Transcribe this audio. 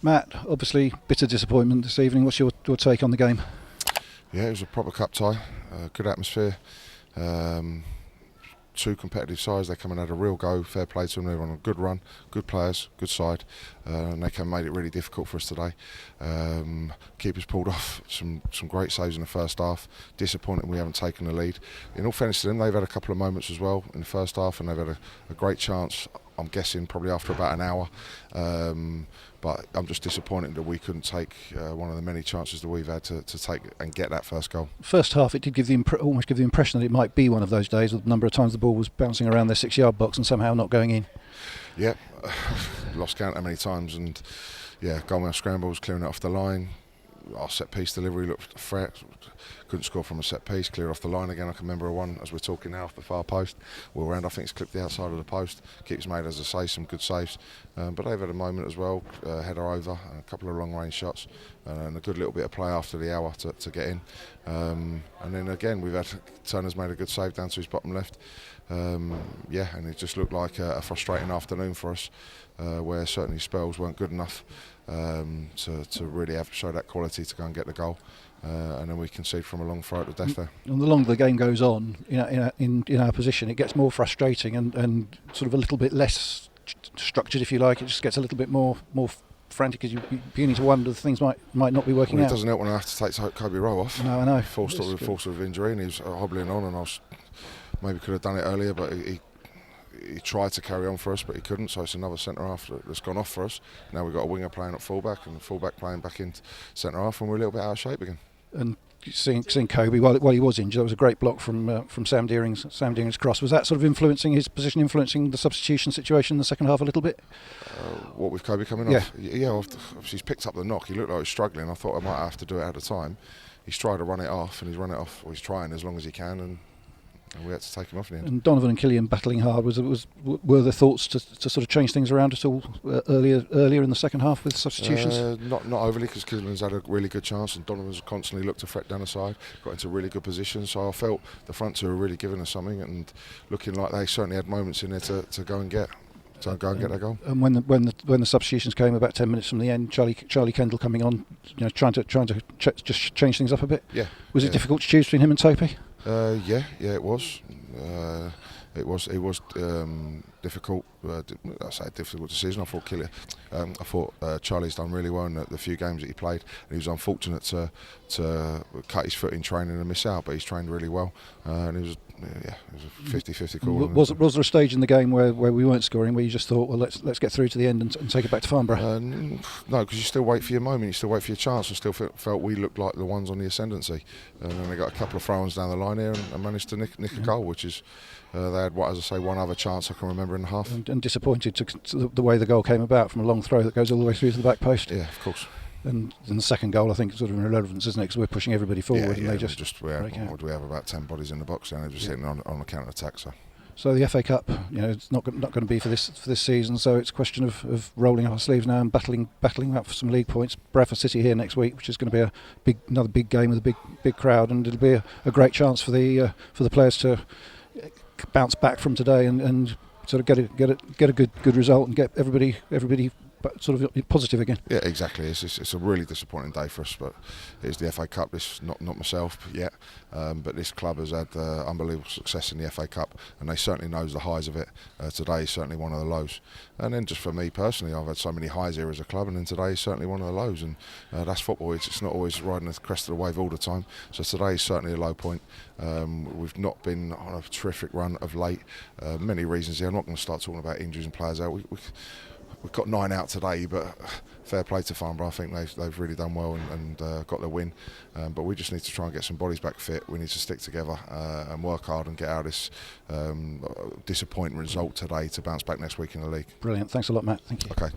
Matt, obviously bitter disappointment this evening. What's your take on the game? Yeah, it was a proper cup tie, good atmosphere, two competitive sides. They come and had a real go, fair play to them. They were on a good run, good players, good side, and they made it really difficult for us today. Keepers pulled off some great saves in the first half. Disappointing we haven't taken the lead. In all fairness to them, they've had a couple of moments as well in the first half, and they've had a great chance, I'm guessing probably after about an hour, but I'm just disappointed that we couldn't take one of the many chances that we've had to take and get that first goal. First half, it did give almost give the impression that it might be one of those days, with the number of times the ball was bouncing around their 6-yard box and somehow not going in. Yeah, lost count how many times, and yeah, goalmouth scrambles, clearing it off the line. Our set piece delivery looked threat. Couldn't score from a set piece, cleared off the line again. I can remember one as we're talking now off the far post. Well round, I think it's clipped the outside of the post. Keeps made, as I say, some good saves. But they've had a moment as well, header over, a couple of long range shots, and a good little bit of play after the hour to get in. And then again, we've had Turner's made a good save down to his bottom left. Yeah, and it just looked like a frustrating afternoon for us, where certainly spells weren't good enough to really show that quality to go and get the goal. And then we concede from a long throw to death there. And the longer the game goes on, in our position, it gets more frustrating and sort of a little bit less structured, if you like. It just gets a little bit more frantic, because you're beginning to wonder that things might not be working out. It doesn't help when I have to take Kobe Rowe off. No, I know. Forced of injury, and he was hobbling on, and maybe could have done it earlier, but he tried to carry on for us, but he couldn't. So it's another centre half that's gone off for us. Now we've got a winger playing at fullback and a fullback playing back in centre half, and we're a little bit out of shape again. And seeing Kobe while he was injured, that was a great block from Sam Deering's cross. Was that sort of influencing his position, influencing the substitution situation in the second half a little bit? What with Kobe coming off? Yeah, obviously he's picked up the knock. He looked like he was struggling. I thought I might have to do it at a time. He's tried to run it off, and he's run it off. Or he's trying as long as he can, and we had to take him off in the end. And Donovan and Killian battling hard. Were there thoughts to sort of change things around at all earlier in the second half with substitutions? Not overly, because Killian's had a really good chance, and Donovan's constantly looked to threat down the side, got into really good positions. So I felt the front two were really giving us something, and looking like they certainly had moments in there to go and get. So go and get that goal. And when the substitutions came about 10 minutes from the end, Charlie Kendall coming on, trying to just change things up a bit. Yeah. Was it difficult to choose between him and Topi? Yeah, it was. It was difficult. I say a difficult decision. I thought Charlie's done really well in the few games that he played, and he was unfortunate to cut his foot in training and miss out. But he's trained really well, and it was a 50-50 call. Was there a stage in the game where we weren't scoring, where you just thought, well, let's get through to the end and take it back to Farnborough? No, because you still wait for your moment, you still wait for your chance, and still felt we looked like the ones on the ascendancy. And then they got a couple of throw-ins down the line here and managed to nick a goal, which is they had, as I say, one other chance I can remember in the half. And disappointed to the way the goal came about, from a long throw that goes all the way through to the back post. Yeah, of course. And the second goal, I think, is sort of an irrelevance, isn't it? Because we're pushing everybody forward, and they we have about 10 bodies in the box, and they're just sitting on a counter attack. So the FA Cup, it's not going to be for this season. So it's a question of rolling up our sleeves now and battling out for some league points. Bradford City here next week, which is going to be another big game with a big crowd, and it'll be a great chance for the players to bounce back from today and sort of get a good result and get everybody sort of positive again. Yeah, exactly. It's a really disappointing day for us, but it's the FA Cup. This not myself yet, but this club has had unbelievable success in the FA Cup, and they certainly knows the highs of it. Today is certainly one of the lows. And then just for me personally, I've had so many highs here as a club, and then today is certainly one of the lows. And that's football. It's not always riding the crest of the wave all the time. So today is certainly a low point. We've not been on a terrific run of late. Many reasons here. I'm not going to start talking about injuries and players out. We've got 9 out today, but fair play to Farnborough. I think they've really done well and got their win. But we just need to try and get some bodies back fit. We need to stick together and work hard and get out of this disappointing result today to bounce back next week in the league. Brilliant. Thanks a lot, Matt. Thank you. Okay.